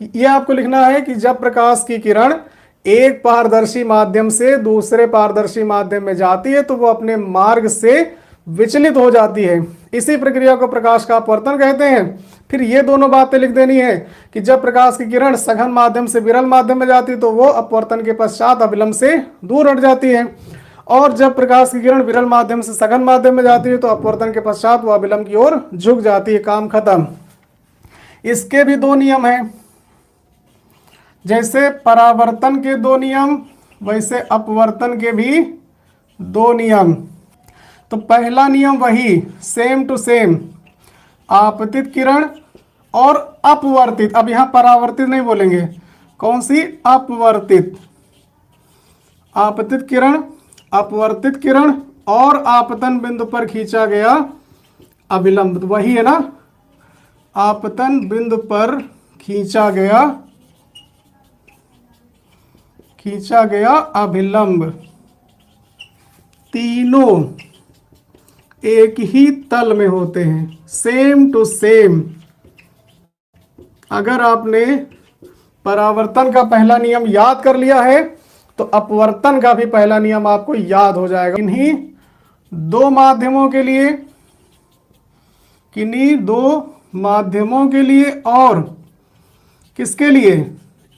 ये आपको लिखना है कि जब प्रकाश की किरण एक पारदर्शी माध्यम से दूसरे पारदर्शी माध्यम में जाती है तो वो अपने मार्ग से विचलित हो जाती है। इसी प्रक्रिया को प्रकाश का अपवर्तन कहते हैं। फिर ये दोनों बातें लिख देनी है कि जब प्रकाश की किरण सघन माध्यम से विरल माध्यम में जाती है तो वो अपवर्तन के पश्चात अविलंब से दूर हट जाती है, और जब प्रकाश की किरण विरल माध्यम से सघन माध्यम में जाती है तो अपवर्तन के पश्चात वो अविलंब की ओर झुक जाती है। काम खत्म। इसके भी दो नियम हैं, जैसे परावर्तन के दो नियम वैसे अपवर्तन के भी दो नियम। तो पहला नियम वही सेम टू सेम, आपतित किरण और अपवर्तित। अब यहां परावर्तित नहीं बोलेंगे, कौन सी? अपवर्तित। आपतित किरण, अपवर्तित किरण और आपतन बिंदु पर खींचा गया अविलंब, वही है ना, आपतन बिंदु पर खींचा गया अभिलंब, तीनों एक ही तल में होते हैं, सेम टू सेम। अगर आपने परावर्तन का पहला नियम याद कर लिया है तो अपवर्तन का भी पहला नियम आपको याद हो जाएगा। किन्हीं दो माध्यमों के लिए और किसके लिए?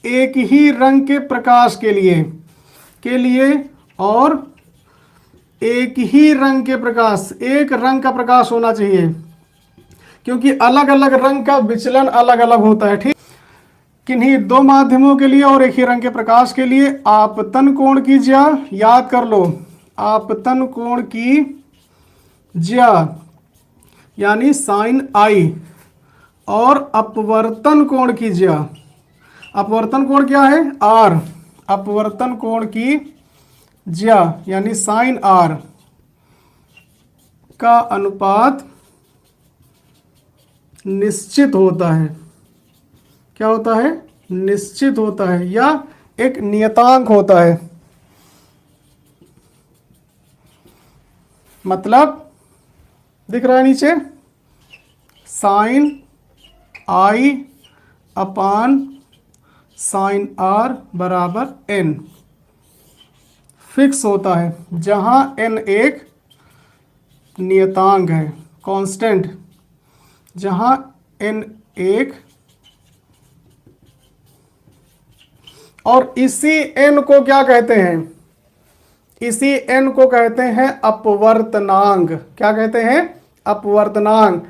एक ही रंग के प्रकाश के लिए और एक ही रंग के प्रकाश, एक रंग का प्रकाश होना चाहिए, क्योंकि अलग अलग रंग का विचलन अलग अलग होता है। ठीक, किन्हीं दो माध्यमों के लिए और एक ही रंग के प्रकाश के लिए आपतन कोण की ज्या याद कर लो, आपतन कोण की ज्या यानी साइन आई, और अपवर्तन कोण की ज्या, अपवर्तन कोण क्या है? आर, अपवर्तन कोण की ज्या यानी साइन आर का अनुपात निश्चित होता है। क्या होता है? निश्चित होता है, या एक नियतांक होता है। मतलब दिख रहा है नीचे, sine i upon sine r बराबर एन फिक्स होता है, जहां एन एक नियतांक है, कांस्टेंट, जहां एन एक, और इसी एन को क्या कहते हैं? इसी एन को कहते हैं अपवर्तनांक। क्या कहते हैं? अपवर्तनांक।